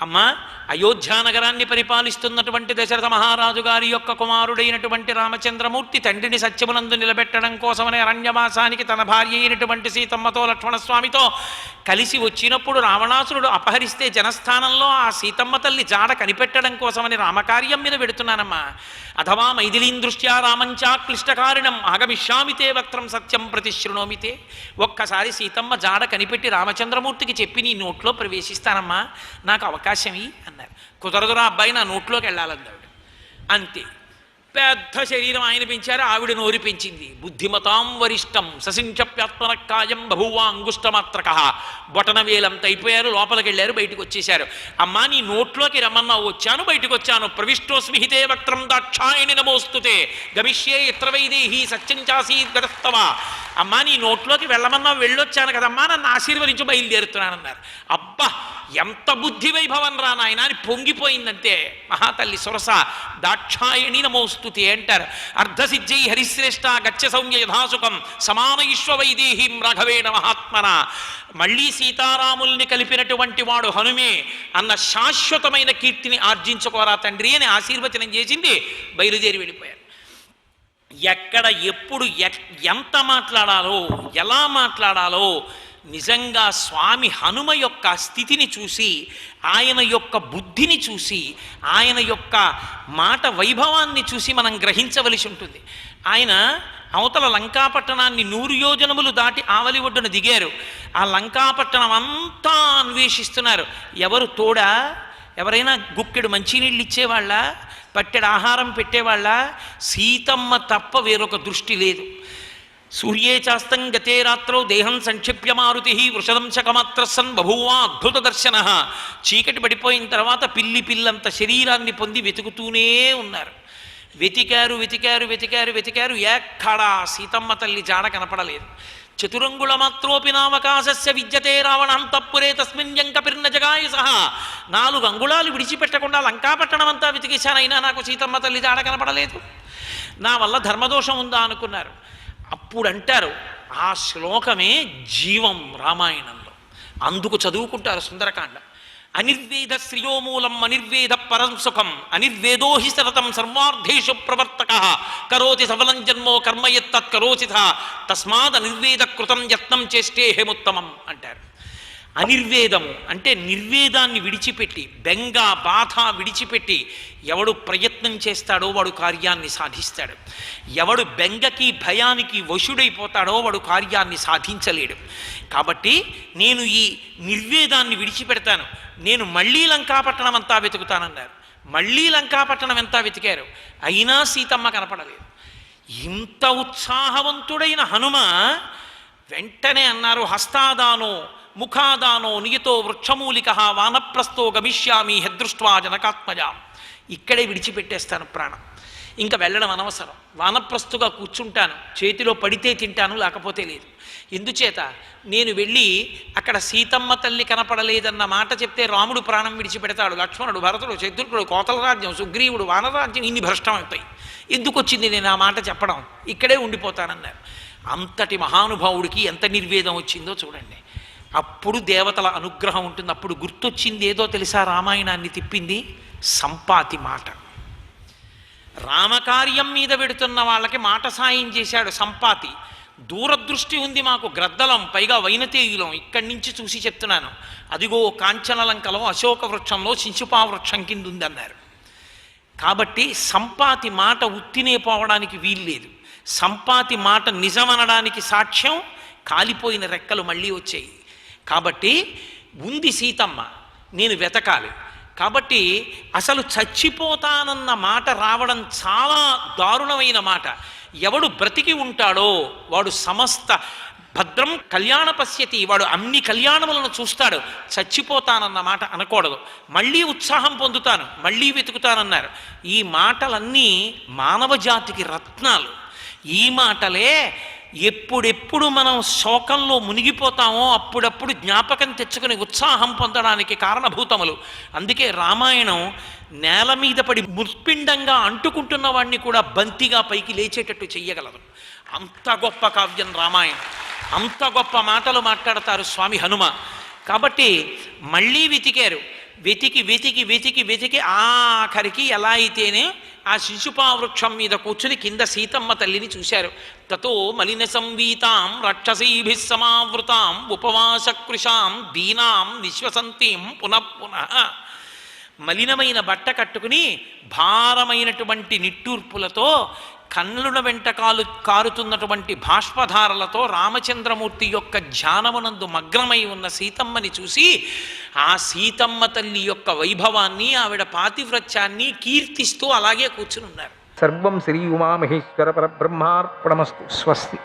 అమ్మ, అయోధ్యానగరాన్ని పరిపాలిస్తున్నటువంటి దశరథ మహారాజు గారి యొక్క కుమారుడైనటువంటి రామచంద్రమూర్తి తండ్రిని సత్యమునందు నిలబెట్టడం కోసమని అరణ్యవాసానికి తన భార్య అయినటువంటి సీతమ్మతో లక్ష్మణస్వామితో కలిసి వచ్చినప్పుడు రావణాసురుడు అపహరిస్తే జనస్థానంలో ఆ సీతమ్మ తల్లి జాడ కనిపెట్టడం కోసమని రామకార్యం మీద పెడుతున్నానమ్మా. అథవా మైథిలీం దృష్ట్యా రామంచా క్లిష్టకారిణం ఆగమిష్యామితే వక్త్రం సత్యం ప్రతిశృణోమితే. ఒక్కసారి సీతమ్మ జాడ కనిపెట్టి రామచంద్రమూర్తికి చెప్పి నీ నోట్లో ప్రవేశిస్తానమ్మా, నాకు అవకాశం ఇయ్యి అన్నారు. కుదరదురా అబ్బాయి, నా నోట్లోకి వెళ్ళాలన్నాడు. అంతే. పెద్ద శరీరం ఆయన పెంచారు, ఆవిడ నోరు పెంచింది. బుద్ధిమతాం వరిష్టం ససించప్యాత్మనక్కాయం బహువా అంగుష్టమాత్రక. బొటన వేలంత అయిపోయారు, లోపలికి వెళ్ళారు, బయటకు వచ్చేశారు. అమ్మా, నీ నోట్లోకి రమ్మన్నావు, వచ్చాను, బయటకు వచ్చాను. ప్రవిష్టోస్మిహితే వక్త్రం దాక్షాయణి నమోస్తుతే గమిష్యే ఇత్ర వైదేహి సత్యంచాసీ గతస్తవ. అమ్మా, నీ నోట్లోకి వెళ్ళమన్నావు, వెళ్ళొచ్చాను కదమ్మా, నన్ను ఆశీర్వదించి బయలుదేరుతున్నానన్నారు. అబ్బా, ఎంత బుద్ధి వైభవం రా నాయన అని పొంగిపోయిందంతే మహాతల్లి సురస. దాక్షాయణి నమోస్తుతే అంటారు. అర్ధసిద్ధై హరిశ్రేష్ఠ గచ్చ సౌమ్య యథాసుఖం సమాన ఈశ్వ వైదేహీం రాఘవేణ మహాత్మన. మళ్ళీ సీతారాముల్ని కలిపినటువంటి వాడు హనుమే అన్న శాశ్వతమైన కీర్తిని ఆర్జించుకోరా తండ్రి అని ఆశీర్వచనం చేసింది. బయలుదేరి వెళ్ళిపోయారు. ఎక్కడ ఎప్పుడు ఎంత మాట్లాడాలో, ఎలా మాట్లాడాలో నిజంగా స్వామి హనుమ యొక్క స్థితిని చూసి, ఆయన యొక్క బుద్ధిని చూసి, ఆయన యొక్క మాట వైభవాన్ని చూసి మనం గ్రహించవలసి ఉంటుంది. ఆయన అవతల లంకాపట్టణాన్ని 100 యోజనములు దాటి ఆవలి ఒడ్డున దిగారు. ఆ లంకాపట్టణం అంతా అన్వేషిస్తున్నారు. ఎవరు తోడా? ఎవరైనా గుక్కెడు మంచినీళ్ళు ఇచ్చేవాళ్ళ, పట్టెడు ఆహారం పెట్టేవాళ్ళ? సీతమ్మ తప్ప వేరొక దృష్టి లేదు. సూర్యే చాస్తం గతే రాత్రో దేహం సంక్షిప్య మారుతి వృషదంశకమాత్ర సన్ బభూవా అద్భుత దర్శన. చీకటి పడిపోయిన తర్వాత పిల్లంత శరీరాన్ని పొంది వెతుకుతూనే ఉన్నారు. వెతికారు వెతికారు వెతికారు వెతికారు, ఎక్కడా సీతమ్మ తల్లి జాడ కనపడలేదు. చతురంగుళ మాత్రోపి నావకాశస్య విద్యతే రావణాంతఃపురే తస్మిన్ యంకపిర్న జగాయ సహా. 4 అంగుళాలు విడిచిపెట్టకుండా లంకాపట్టణం అంతా వెతికేశానైనా నాకు సీతమ్మ తల్లి జాడ కనపడలేదు. నా వల్ల ధర్మదోషం ఉందా అనుకున్నారు. అప్పుడు అంటారు, ఆ శ్లోకమే జీవం రామాయణంలో. అందుకు చదువుకుంటారు సుందరకాండ. అనిర్వేద శ్రియోమూలం అనిర్వేద పరం సుఖం అనిర్వేదో హి సతతం సర్వార్థేషు ప్రవర్తక కరోతి సఫలం జన్మో కర్మయత్తత్ కరోచిత తస్మాద్ అనిర్వేద కృతం యత్నం చేస్తే హేముత్తమం అంటారు. అనిర్వేదము అంటే నిర్వేదాన్ని విడిచిపెట్టి, బెంగ బాధ విడిచిపెట్టి ఎవడు ప్రయత్నం చేస్తాడో వాడు కార్యాన్ని సాధిస్తాడు. ఎవడు బెంగకి భయానికి వశుడైపోతాడో వాడు కార్యాన్ని సాధించలేడు. కాబట్టి నేను ఈ నిర్వేదాన్ని విడిచిపెడతాను, నేను మళ్ళీ లంకాపట్టణం అంతా వెతుకుతానన్నారు. మళ్ళీ లంకాపట్టణం అంతా వెతికారు, అయినా సీతమ్మ కనపడలేదు. ఇంత ఉత్సాహవంతుడైన హనుమ వెంటనే అన్నారు, హస్తాదానో ముఖాదానో నియతో వృక్షమూలిక వానప్రస్థో గమిష్యామి హెదృష్ట్వా జనకాత్మజా. ఇక్కడే విడిచిపెట్టేస్తాను ప్రాణం, ఇంకా వెళ్ళడం అనవసరం. వానప్రస్థుగా కూర్చుంటాను, చేతిలో పడితే తింటాను, లేకపోతే లేదు. ఎందుచేత నేను వెళ్ళి అక్కడ సీతమ్మ తల్లి కనపడలేదన్న మాట చెప్తే రాముడు ప్రాణం విడిచిపెడతాడు, లక్ష్మణుడు, భరతుడు, శత్రుఘ్నుడు, కోతల రాజ్యం, సుగ్రీవుడు, వానరాజ్యం ఇన్ని భ్రష్టం అయిపోయి. ఎందుకు వచ్చింది నేను ఆ మాట చెప్పడం? ఇక్కడే ఉండిపోతానన్నారు. అంతటి మహానుభావుడికి ఎంత నిర్వేదం వచ్చిందో చూడండి. అప్పుడు దేవతల అనుగ్రహం ఉంటుంది. అప్పుడు గుర్తొచ్చింది ఏదో తెలుసా? రామాయణాన్ని తిప్పింది సంపాతి మాట. రామకార్యం మీద పెడుతున్న వాళ్ళకి మాట సాయం చేశాడు సంపాతి. దూరదృష్టి ఉంది మాకు, గ్రద్దలం, పైగా వైనతేయులం. ఇక్కడి నుంచి చూసి చెప్తున్నాను. అదిగో కాంచనలంకలో అశోక వృక్షంలో శింశుపా వృక్షం కింద ఉంది అన్నారు. కాబట్టి సంపాతి మాట ఉత్తినే పోవడానికి వీల్లేదు. సంపాతి మాట నిజమనడానికి సాక్ష్యం కాలిపోయిన రెక్కలు మళ్ళీ వచ్చాయి. కాబట్టి ఉంది సీతమ్మ, నేను వెతకాలి. కాబట్టి అసలు చచ్చిపోతానన్న మాట రావడం చాలా దారుణమైన మాట. ఎవడు బ్రతికి ఉంటాడో వాడు సమస్త భద్రం కళ్యాణ పశ్యతి, వాడు అన్ని కళ్యాణములను చూస్తాడు. చచ్చిపోతానన్న మాట అనకూడదు. మళ్ళీ ఉత్సాహం పొందుతాను, మళ్ళీ వెతుకుతానన్నారు. ఈ మాటలన్నీ మానవ జాతికి రత్నాలు. ఈ మాటలే ఎప్పుడెప్పుడు మనం శోకంలో మునిగిపోతామో అప్పుడప్పుడు జ్ఞాపకం తెచ్చుకుని ఉత్సాహం పొందడానికి కారణభూతములు. అందుకే రామాయణం నేల మీద పడి మృత్పిండంగా అంటుకుంటున్న వాడిని కూడా బంతిగా పైకి లేచేటట్టు చెయ్యగలదు. అంత గొప్ప కావ్యం రామాయణం. అంత గొప్ప మాటలు మాట్లాడతారు స్వామి హనుమ. కాబట్టి మళ్ళీ వెతికారు. వెతికి వెతికి వెతికి వెతికి ఆఖరికి ఎలా అయితేనే ఆ శిశుపా వృక్షం మీద కూర్చుని కింద సీతమ్మ తల్లిని చూశారు. తతో మలిన సంవీతాం రక్షసీభిः సమావృతాం ఉపవాసకృశాం దీనాం విశ్వసంతీం పునఃపునః. మలినమైన బట్ట కట్టుకుని భారమైనటువంటి నిట్టూర్పులతో కన్నుల వెంట కారుతున్నటువంటి బాష్పధారలతో రామచంద్రమూర్తి యొక్క ధ్యానమునందు మగ్నమై ఉన్న సీతమ్మని చూసి ఆ సీతమ్మ తల్లి యొక్క వైభవాన్ని, ఆవిడ పాతివ్రత్యాన్ని కీర్తిస్తూ అలాగే కూర్చుని ఉన్నారు. సర్వం శ్రీ ఉమామహేశ్వర పరబ్రహ్మార్పణమస్తు. స్వస్తి.